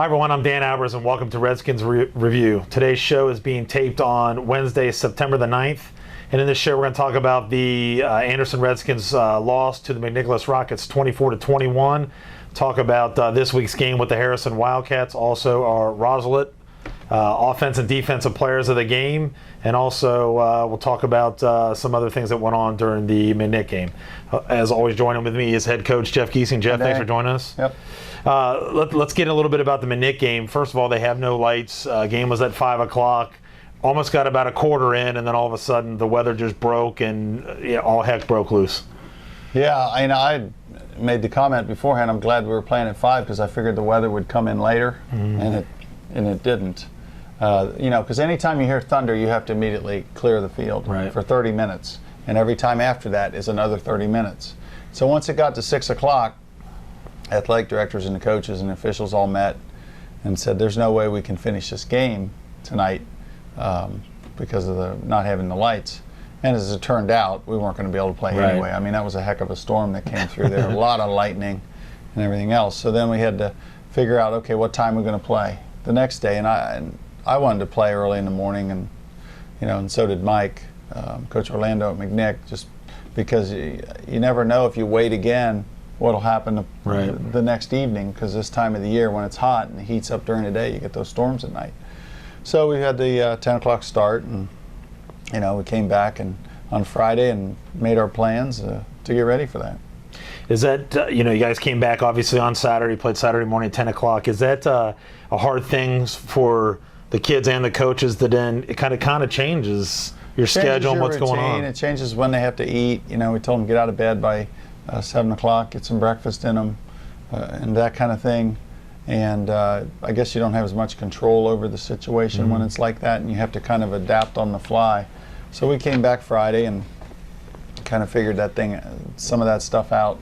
Hi everyone, I'm Dan Albers and welcome to Redskins Review. Today's show is being taped on Wednesday, September the 9th. And in this show we're going to talk about the Anderson Redskins loss to the Mcnick Rockets 24-21. Talk about this week's game with the Harrison Wildcats, also our Roselet offense and defensive players of the game. And also we'll talk about some other things that went on during the Mcnick game. As always, joining with me is head coach Jeff Giesing. Jeff, thanks for joining us. Yep. Let's get a little bit about the Mcnick game. First of all, they have no lights. Game was at 5 o'clock. Almost got about a quarter in, and then all of a sudden the weather just broke, and all heck broke loose. Yeah, I made the comment beforehand. I'm glad we were playing at 5 because I figured the weather would come in later, and it didn't. Because anytime you hear thunder, you have to immediately clear the field for 30 minutes, and every time after that is another 30 minutes. So once it got to 6 o'clock, athletic directors and the coaches and officials all met and said, there's no way we can finish this game tonight because of the not having the lights. And as it turned out, we weren't going to be able to play anyway. I mean, that was a heck of a storm that came through there, a lot of lightning and everything else. So then we had to figure out, okay, what time we're going to play the next day. And I wanted to play early in the morning, and so did Mike, Coach Orlando at Mcnick, just because you never know if you wait again what'll happen the next evening, because this time of the year when it's hot and it heats up during the day, you get those storms at night. So we had the 10 o'clock start, and we came back on Friday and made our plans to get ready for that. Is that, you guys came back obviously on Saturday, played Saturday morning at 10 o'clock. Is that a hard thing for the kids and the coaches that then it kind of changes your schedule and what's going on? It changes when they have to eat. We told them get out of bed by 7 o'clock, get some breakfast in them, and that kind of thing. And I guess you don't have as much control over the situation when it's like that, and you have to kind of adapt on the fly. So we came back Friday and kind of figured some of that stuff out,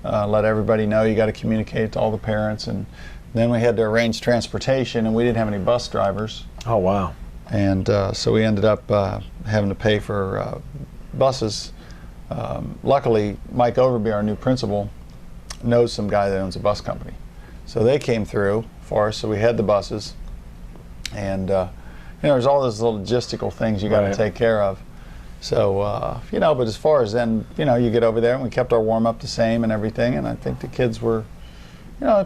let everybody know you got to communicate to all the parents. And then we had to arrange transportation, and we didn't have any bus drivers. Oh, wow. And so we ended up having to pay for buses. Luckily, Mike Overby, our new principal, knows some guy that owns a bus company. So they came through for us, so we had the buses. And, there's all those little logistical things you got to take care of. So, but as far as then, you get over there, and we kept our warm-up the same and everything, and I think the kids were,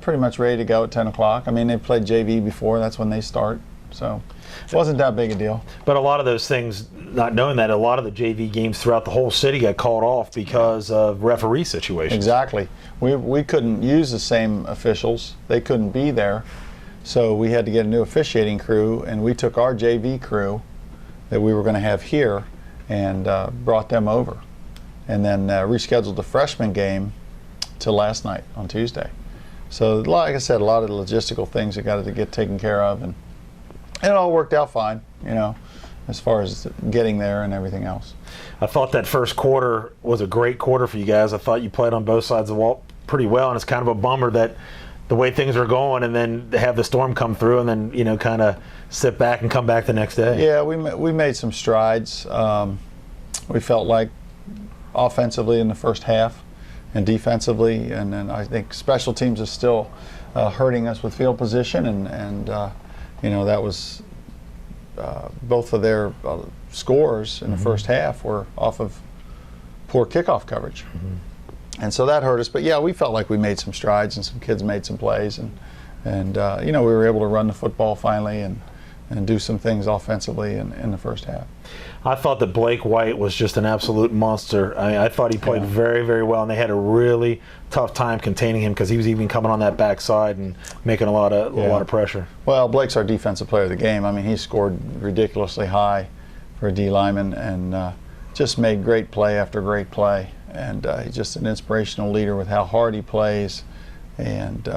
pretty much ready to go at 10 o'clock. I mean, they played JV before, that's when they start. So it wasn't that big a deal. But a lot of those things, not knowing that, a lot of the JV games throughout the whole city got called off because of referee situations. Exactly. We couldn't use the same officials. They couldn't be there. So we had to get a new officiating crew, and we took our JV crew that we were going to have here and brought them over. And then rescheduled the freshman game till last night on Tuesday. So like I said, a lot of the logistical things that got to get taken care of, and it all worked out fine, as far as getting there and everything else. I thought that first quarter was a great quarter for you guys. I thought you played on both sides of the ball pretty well, and it's kind of a bummer that the way things are going and then have the storm come through and then, kind of sit back and come back the next day. Yeah, we made some strides. We felt like offensively in the first half and defensively, and then I think special teams is still hurting us with field position, and that was both of their scores in the first half were off of poor kickoff coverage. And so that hurt us. But, yeah, we felt like we made some strides and some kids made some plays. And we were able to run the football finally and do some things offensively in the first half. I thought that Blake White was just an absolute monster. I thought he played very, very well, and they had a really tough time containing him because he was even coming on that backside and making a lot of pressure. Well, Blake's our defensive player of the game. I mean, he scored ridiculously high for a D lineman and just made great play after great play. And he's just an inspirational leader with how hard he plays. And,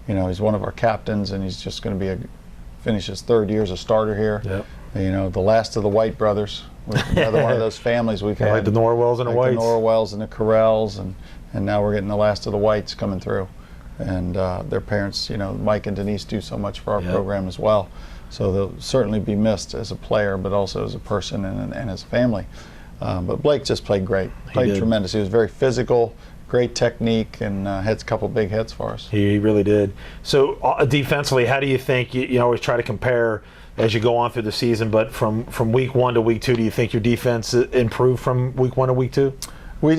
he's one of our captains, and he's just going to finish his third year as a starter here. Yep. The last of the White brothers. Another one of those families we've had. Like the Norwells and the Whites. The Norwells and the Carrells, and now we're getting the last of the Whites coming through. And their parents, Mike and Denise do so much for our program as well. So they'll certainly be missed as a player, but also as a person and as a family. But Blake just played great, played tremendous. He was very physical, great technique and hits a couple big hits for us. He really did. So defensively, how do you think, you always try to compare as you go on through the season, but from week 1 to week 2, do you think your defense improved from week 1 to week 2?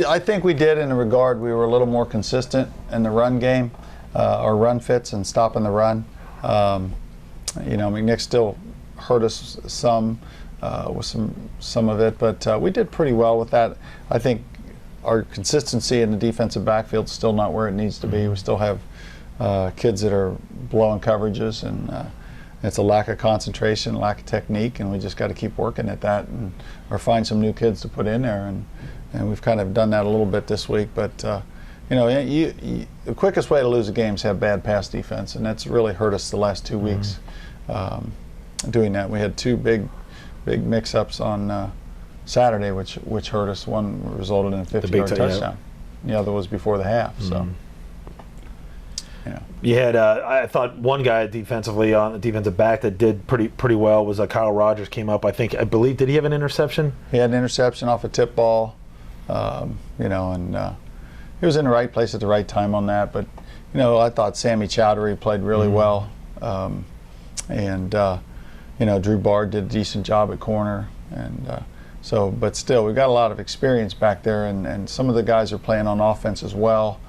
I think we did in a regard. We were a little more consistent in the run game, our run fits and stopping the run. Mcnick still hurt us some with some of it, but we did pretty well with that. I think our consistency in the defensive backfield is still not where it needs to be. We still have kids that are blowing coverages, and it's a lack of concentration, lack of technique, and we just got to keep working at that, or find some new kids to put in there. And we've kind of done that a little bit this week. But the quickest way to lose a game is have bad pass defense, and that's really hurt us the last 2 weeks doing that. We had 2 big mix-ups on Saturday, which hurt us. One resulted in a 50-yard touchdown. The other was before the half. So, you had I thought one guy defensively on the defensive back that did pretty well was Kyle Rogers. Came up, I believe, did he have an interception? He had an interception off a tip ball, and he was in the right place at the right time on that. But I thought Sammy Chowdhury played really well, and Drew Bard did a decent job at corner, and but still, we've got a lot of experience back there, and some of the guys are playing on offense as well.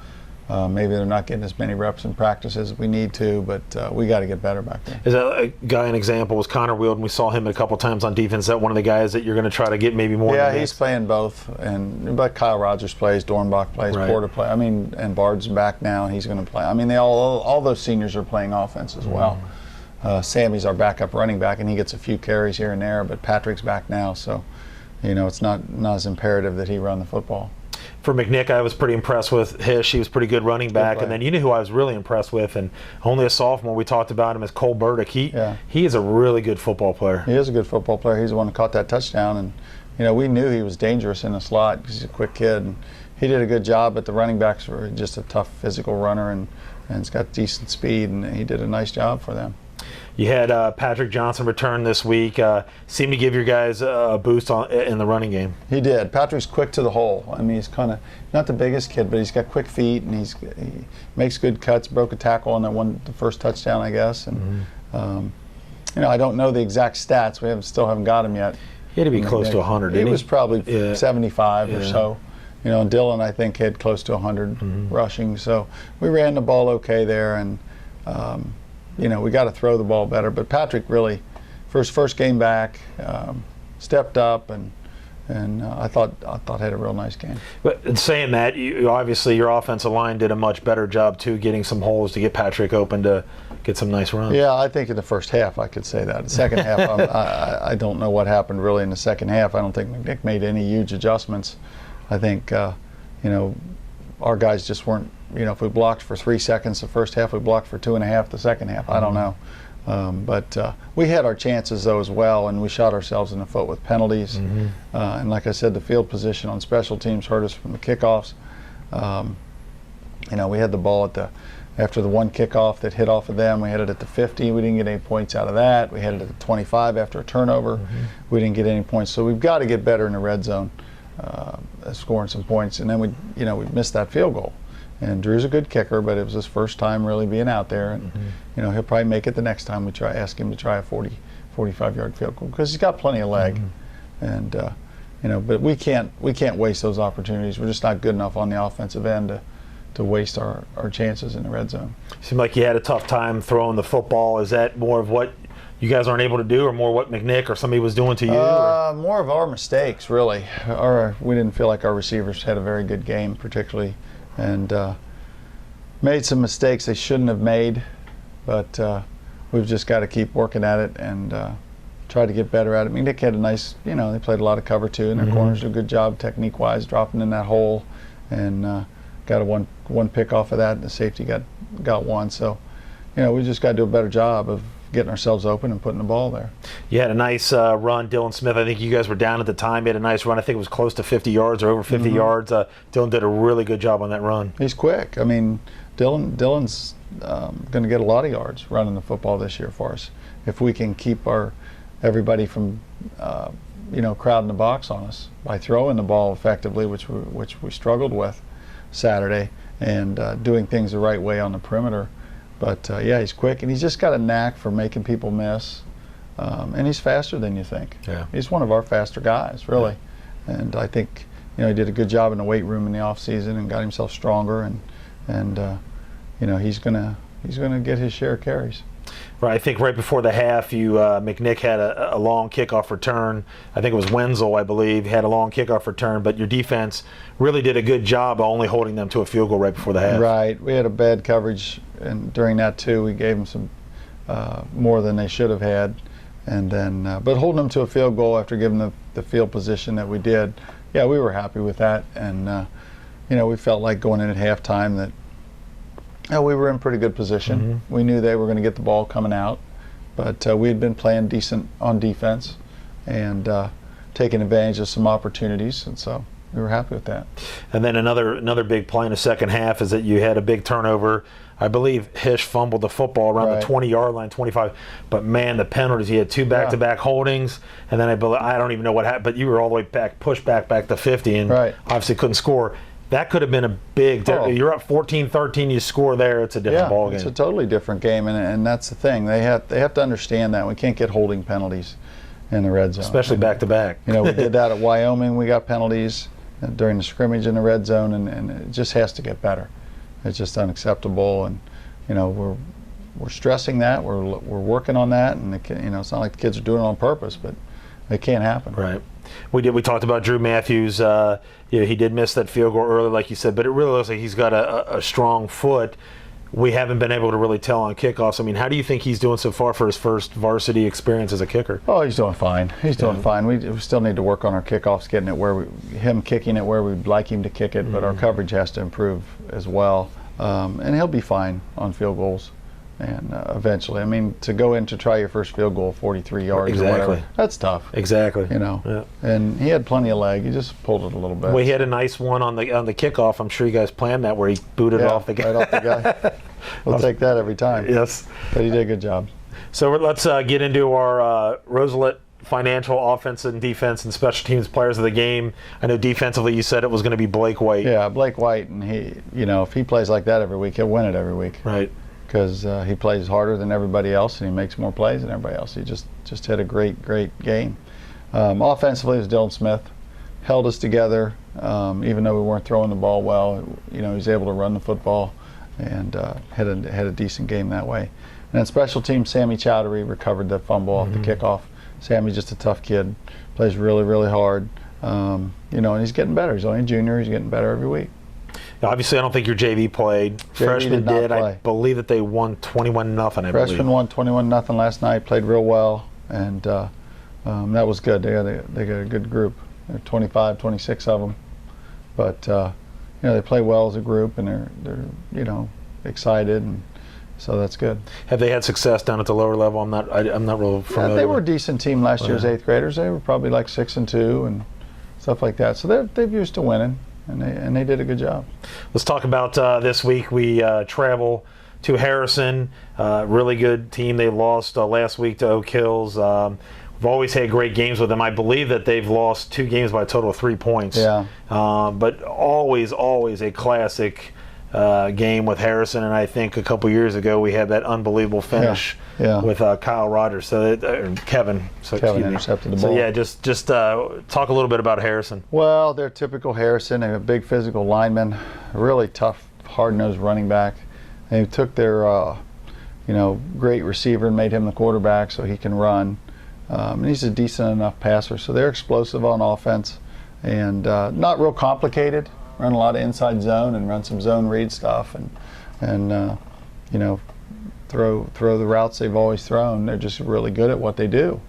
Maybe they're not getting as many reps in practice as we need to, but we got to get better back there. Is that a guy, an example, was Connor Wheeldon? We saw him a couple times on defense. Is that one of the guys that you're going to try to get maybe more? Yeah, he's playing both, but Kyle Rogers plays, Dornbach plays, Porter plays. And Bard's back now, and he's going to play. All those seniors are playing offense as well. Sammy's our backup running back, and he gets a few carries here and there, but Patrick's back now, so it's not as imperative that he run the football. For Mcnick, I was pretty impressed with Hish. He was pretty good running back. And then who I was really impressed with, and only a sophomore, we talked about him, as Cole Burdick. He is a really good football player. He is a good football player. He's the one who caught that touchdown. And, we knew he was dangerous in the slot because he's a quick kid. And he did a good job, but the running backs were just a tough physical runner, and he's got decent speed, and he did a nice job for them. You had Patrick Johnson return this week. Seemed to give your guys a boost in the running game. He did. Patrick's quick to the hole. He's kind of not the biggest kid, but he's got quick feet, and he makes good cuts. Broke a tackle on the first touchdown, I guess. And I don't know the exact stats. We still haven't got him yet. He had to be close to 100. He was probably 75 or so. And Dylan, I think, had close to 100 rushing. So we ran the ball okay there, and we got to throw the ball better. But Patrick really, for his first game back, stepped up, and I thought had a real nice game. But in saying that, obviously your offensive line did a much better job too, getting some holes to get Patrick open to get some nice runs. Yeah, I think in the first half I could say that. The second half, I don't know what happened really in the second half. I don't think Mcnick made any huge adjustments. I think our guys just weren't. If we blocked for 3 seconds the first half, we blocked for 2.5 the second half. I don't know. But we had our chances, though, as well, and we shot ourselves in the foot with penalties. And like I said, the field position on special teams hurt us from the kickoffs. We had the ball after the one kickoff that hit off of them. We had it at the 50. We didn't get any points out of that. We had it at the 25 after a turnover. We didn't get any points. So we've got to get better in the red zone, scoring some points. And then we missed that field goal. And Drew's a good kicker, but it was his first time really being out there. And, he'll probably make it the next time we ask him to try a 45-yard field goal because he's got plenty of leg. And, but we can't waste those opportunities. We're just not good enough on the offensive end to waste our chances in the red zone. Seemed like you had a tough time throwing the football. Is that more of what you guys aren't able to do, or more what Mcnick or somebody was doing to you? More of our mistakes, really. We didn't feel like our receivers had a very good game, particularly. And made some mistakes they shouldn't have made, but we've just got to keep working at it and try to get better at it. Mcnick had a nice, they played a lot of cover too, and their corners did a good job technique-wise, dropping in that hole, and got a one pick off of that, and the safety got one. So, we just got to do a better job of getting ourselves open and putting the ball there. You had a nice run, Dylan Smith. I think you guys were down at the time. You had a nice run. I think it was close to 50 yards or over 50 yards. Dylan did a really good job on that run. He's quick. Dylan's going to get a lot of yards running the football this year for us if we can keep everybody from crowding the box on us by throwing the ball effectively, which we struggled with. Saturday and doing things the right way on the perimeter. But yeah, he's quick, and he's just got a knack for making people miss. And he's faster than you think. Yeah. He's one of our faster guys, really. Yeah. And I think he did a good job in the weight room in the off season and got himself stronger. And he's gonna get his share of carries. Right, I think right before the half, Mcnick had a long kickoff return. I think it was Wenzel, I believe, had a long kickoff return. But your defense really did a good job of only holding them to a field goal right before the half. Right, we had a bad coverage, and during that too, we gave them some more than they should have had. And then, but holding them to a field goal after giving them the field position that we did, yeah, we were happy with that. And we felt like going in at halftime that. We were in pretty good position. Mm-hmm. We knew they were going to get the ball coming out, but we had been playing decent on defense and taking advantage of some opportunities, and so we were happy with that. And then another big play in the second half is that you had a big turnover. I believe Hish fumbled the football around the 20-yard line, 25. But man, the penalties! He had two back-to-back holdings, and then I don't even know what happened. But you were all the way back, pushed back to 50, and obviously couldn't score. That could have been a big. You're up 14-13. You score there. It's a different ball game. It's a totally different game, and that's the thing. They have to understand that we can't get holding penalties in the red zone, especially back to back. We did that at Wyoming. We got penalties during the scrimmage in the red zone, and it just has to get better. It's just unacceptable, and we're stressing that. We're working on that, and it's not like the kids are doing it on purpose, but it can't happen. Right. We talked about Drew Matthews. He did miss that field goal early, like you said, but it really looks like he's got a strong foot. We haven't been able to really tell on kickoffs. I mean, how do you think he's doing so far for his first varsity experience as a kicker? Oh, he's doing fine. He's doing fine. We still need to work on our kickoffs, getting it him kicking it where we'd like him to kick it, but our coverage has to improve as well. And he'll be fine on field goals. And eventually, I mean, to go in to try your first field goal 43 yards or whatever, that's tough. Exactly. Yeah. And he had plenty of leg. He just pulled it a little bit. Well, he had a nice one on the kickoff. I'm sure you guys planned that where he booted off the guy. Right off the guy. We'll take that every time. Yes. But he did a good job. So let's get into our Roosevelt financial offense and defense and special teams players of the game. I know defensively you said it was going to be Blake White. Yeah, Blake White, and he, if he plays like that every week, he'll win it every week. Right. Because he plays harder than everybody else, and he makes more plays than everybody else. He just had a great game. Offensively, it was Dylan Smith. Held us together, even though we weren't throwing the ball well. He was able to run the football, and had a decent game that way. And then special teams, Sammy Chowdhury recovered the fumble off the kickoff. Sammy's just a tough kid, plays really, really hard. And he's getting better. He's only a junior. He's getting better every week. Obviously, I don't think your JV played. Freshman did. I believe that they won 21-0. Freshman won 21-0 last night. Played real well, and that was good. They got a good group. There are 25, 26 of them, but they play well as a group, and they're excited, and so that's good. Have they had success down at the lower level? I'm not real familiar. Yeah, they were a decent team last year's 8th graders. They were probably like 6-2 and stuff like that. So they're used to winning. And they did a good job. Let's talk about this week. We travel to Harrison. Really good team. They lost last week to Oak Hills. We've always had great games with them. I believe that they've lost 2 games by a total of 3 points. Yeah. But always a classic game with Harrison. And I think a couple years ago we had that unbelievable finish with Kyle Rogers. Kevin. Kevin intercepted the ball. So yeah, just talk a little bit about Harrison. Well, they're typical Harrison. They're a big physical lineman, a really tough, hard-nosed running back. They took their great receiver and made him the quarterback so he can run. And he's a decent enough passer. So they're explosive on offense and not real complicated. Run a lot of inside zone and run some zone read stuff and throw the routes they've always thrown. They're just really good at what they do.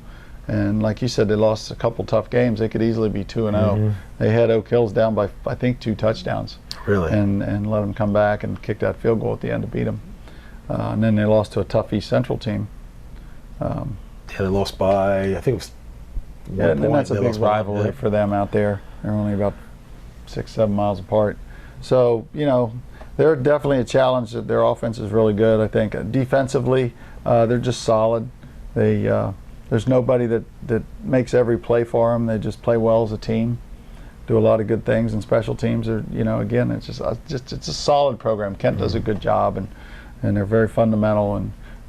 And like you said, they lost a couple tough games. They could easily be 2-0. They had Oak Hills down by I think 2 touchdowns. Really? And let them come back and kick that field goal at the end to beat them. And then they lost to a tough East Central team. They lost by I think it was 1 point. And that's a big rivalry for them out there. They're only about 6-7 miles apart. So, they're definitely a challenge. Their offense is really good, I think. Defensively, they're just solid. There's nobody that makes every play for them. They just play well as a team. do a lot of good things, and special teams are, again, it's just it's a solid program. Kent does a good job, and they're very fundamental,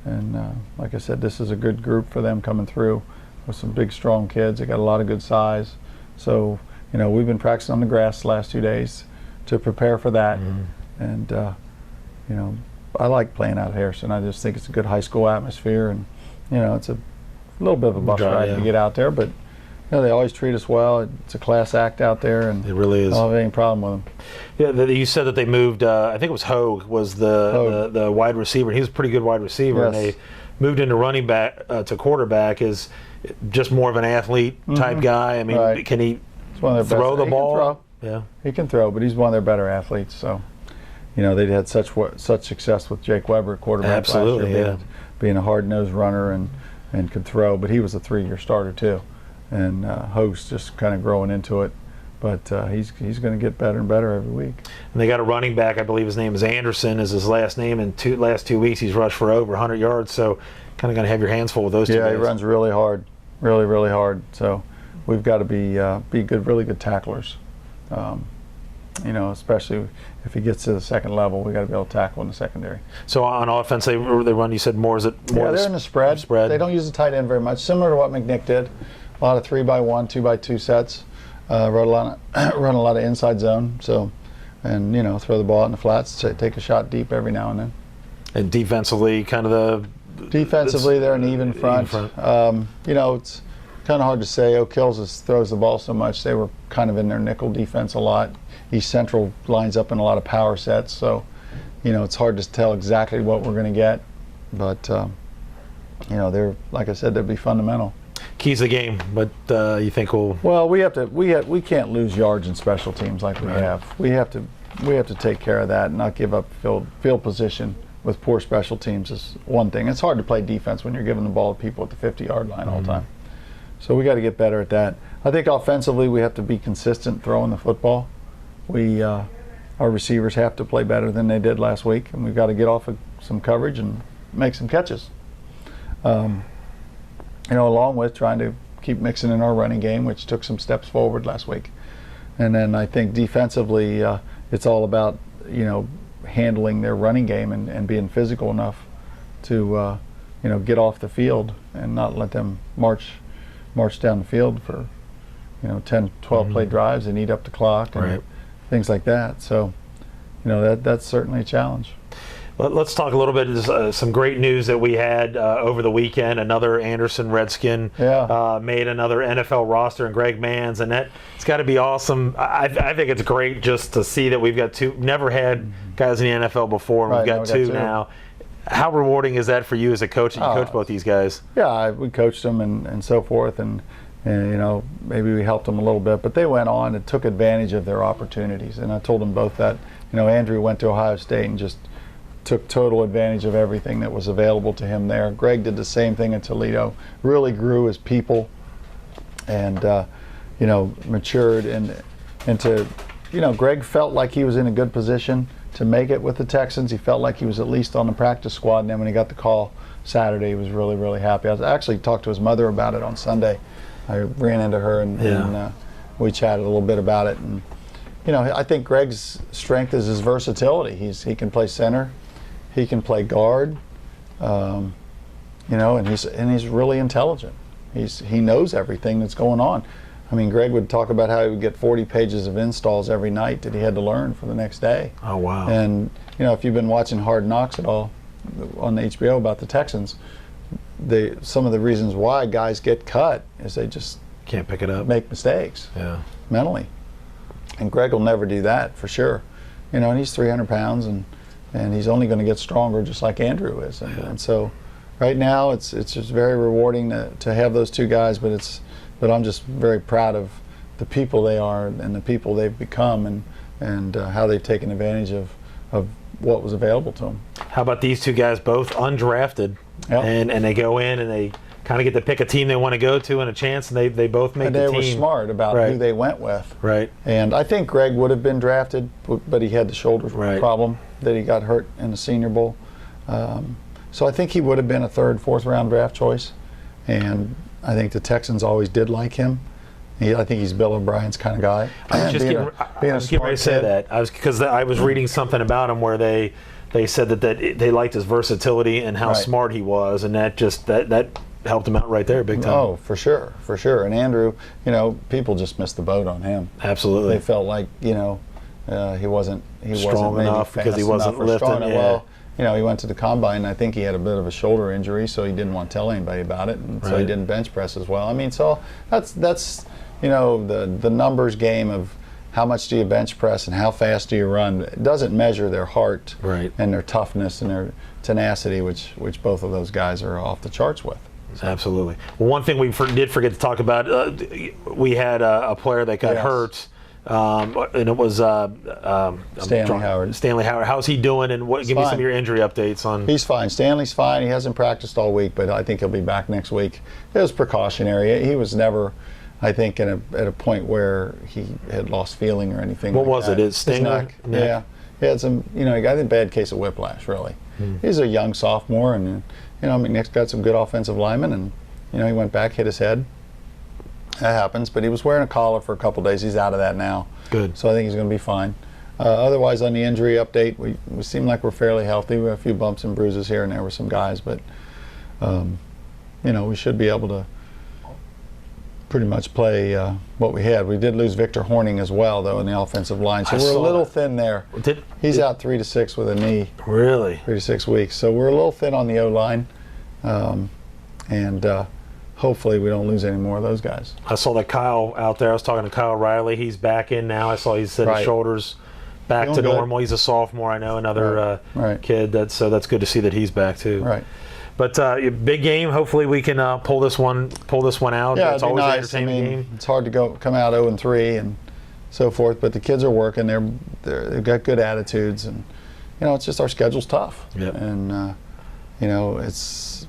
and like I said, this is a good group for them coming through with some big, strong kids. They got a lot of good size. So, we've been practicing on the grass the last 2 days to prepare for that. And, I like playing out at Harrison. I just think it's a good high school atmosphere, and, it's a little bit of a bus ride to get out there, but they always treat us well. It's a class act out there, and it really is. I don't have any problem with them. Yeah, you said that they moved. I think it was Hogue was the wide receiver. He was a pretty good wide receiver, Yes. and they moved into running back to quarterback. Is just more of an athlete type guy. I mean, Right. can he One of their throw best. the ball? He can throw. Yeah, He can throw, but he's one of their better athletes. So, they'd had such success with Jake Weber at quarterback Absolutely, last year, being a hard-nosed runner and could throw. But he was a 3-year starter too, and Hogue's just kind of growing into it. But he's going to get better and better every week. and they got a running back. I believe his name is Anderson. Is his last name? In last 2 weeks, he's rushed for over 100 yards. So, kind of going to have your hands full with those two Yeah, guys. he runs really hard, really hard. So, we've got to be good, really good tacklers. Especially if he gets to the second level, we got to be able to tackle in the secondary. So on offense, they run. You said more. Is it more? Yeah, they're in the spread. They don't use the tight end very much, similar to what Mcnick did. A lot of 3x1, 2x2 sets. Run a lot of inside zone. So, and throw the ball out in the flats. Take a shot deep every now and then. And defensively, kind of Defensively, they're an even front. It's kind of hard to say. Oak Hills throws the ball so much. They were kind of in their nickel defense a lot. East Central lines up in a lot of power sets, so it's hard to tell exactly what we're going to get. But they're, like I said, they'll be fundamental. keys the game, but you think we'll? Well, we can't lose yards in special teams like we have. We have to take care of that and not give up field position with poor special teams is one thing. It's hard to play defense when you're giving the ball to people at the 50-yard line all the time. So we got to get better at that. I think offensively we have to be consistent throwing the football. Our receivers have to play better than they did last week, and we've got to get off of some coverage and make some catches. Along with trying to keep mixing in our running game, which took some steps forward last week. And then I think defensively, it's all about handling their running game and being physical enough to get off the field and not let them march down the field for 10, 12 play drives and eat up the clock and things like that. So that's certainly a challenge. Let's talk a little bit. Some great news that we had over the weekend. Another Anderson Redskin made another NFL roster, and Greg Manns, and it's got to be awesome. I think it's great just to see that we've got two. Never had guys in the NFL before, and we've got two now. How rewarding is that for you as a coach? That you coach both these guys. Yeah, we coached them and so forth, and maybe we helped them a little bit, but they went on and took advantage of their opportunities. And I told them both that. Andrew went to Ohio State and just took total advantage of everything that was available to him there. Greg did the same thing in Toledo, really grew as people and matured into Greg felt like he was in a good position to make it with the Texans. He felt like he was at least on the practice squad, and then when he got the call Saturday, he was really, really happy. I actually talked to his mother about it on Sunday. I ran into her and we chatted a little bit about it. And I think Greg's strength is his versatility. He can play center, he can play guard, and he's really intelligent. He knows everything that's going on. I mean, Greg would talk about how he would get 40 pages of installs every night that he had to learn for the next day. Oh, wow. And, if you've been watching Hard Knocks at all on the HBO about the Texans, some of the reasons why guys get cut is they just can't pick it up, make mistakes mentally. And Greg will never do that for sure. And he's 300 pounds and he's only going to get stronger just like Andrew is. And so right now it's just very rewarding to have those two guys, but I'm just very proud of the people they are and the people they've become and how they've taken advantage of what was available to them. How about these two guys, both undrafted, and they go in and they kind of get to pick a team they want to go to and a chance, and they both make the team. And they were smart about who they went with. Right. And I think Greg would have been drafted, but he had the shoulder problem that he got hurt in the Senior Bowl. So I think he would have been a third, fourth round draft choice. And I think the Texans always did like him. I think he's Bill O'Brien's kind of guy. I was just being getting a ready to say that. Because I was reading something about him where they said that they liked his versatility and how smart he was, and that helped him out right there big time. Oh, for sure. And Andrew, people just missed the boat on him. Absolutely. They felt like, he wasn't strong enough because he wasn't lifting. Well, he went to the combine, and I think he had a bit of a shoulder injury, so he didn't want to tell anybody about it, and so he didn't bench press as well. I mean, so that's the numbers game of how much do you bench press and how fast do you run. It doesn't measure their heart and their toughness and their tenacity, which both of those guys are off the charts with. Absolutely. Well, one thing we did forget to talk about, we had a player that got hurt, and it was Stanley Howard. Stanley Howard. How's he doing? And give me some of your injury updates on. He's fine. Stanley's fine. He hasn't practiced all week, but I think he'll be back next week. It was precautionary. He was never, I think, at a point where he had lost feeling or anything. What was it? His neck? Yeah. He had some, he got a bad case of whiplash, really. He's a young sophomore, and Mcnick's got some good offensive linemen, and he went back, hit his head. That happens, but he was wearing a collar for a couple days. He's out of that now. Good. So I think he's going to be fine. Otherwise, on the injury update, we seem like we're fairly healthy. We have a few bumps and bruises here and there with some guys, but we should be able to pretty much play what we had. We did lose Victor Horning as well, though, in the offensive line, so we're a little thin there. He's out 3 to 6 with a knee. Really? 3 to 6 weeks. So we're a little thin on the O-line, and hopefully we don't lose any more of those guys. I saw that Kyle out there. I was talking to Kyle Riley. He's back in now. I saw he's set his shoulders back to normal. He's a sophomore. I know another kid. So that's good to see that he's back too. Right. But big game. Hopefully we can pull this one out. Yeah, it's always nice. an entertaining game. It's hard to come out 0-3 and so forth, but the kids are working. They've got good attitudes, and it's just our schedule's tough. Yep. And it's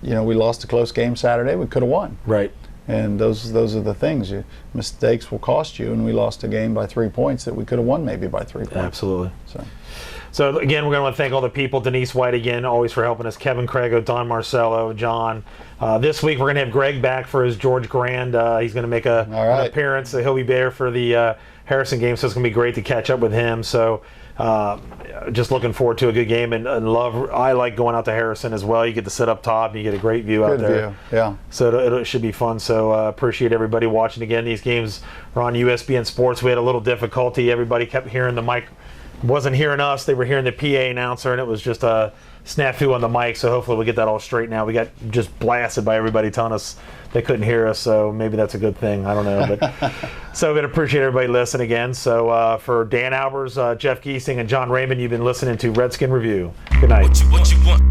we lost a close game Saturday. We could have won. Right. And those are the things. Mistakes will cost you, and we lost a game by 3 points that we could have won maybe by 3 points. Absolutely. So again, we're going to want to thank all the people. Denise White again, always for helping us. Kevin Crago, Don Marcello, John. This week we're going to have Greg back for his George Grand. He's going to make an appearance. He'll be there for the Harrison game, so it's going to be great to catch up with him. So just looking forward to a good game, and I like going out to Harrison as well. You get to sit up top, and you get a great view out there. View, yeah. So it should be fun. So appreciate everybody watching. Again, these games are on USBN Sports. We had a little difficulty. Everybody kept hearing the mic. Wasn't hearing us. They were hearing the PA announcer, and it was just a snafu on the mic. So hopefully we'll get that all straight now. We got just blasted by everybody telling us they couldn't hear us, so maybe that's a good thing. I don't know. But so we'd appreciate everybody listening again. So for Dan Albers, Jeff Giesing, and John Raymond, you've been listening to Redskin Review. Good night. What you want?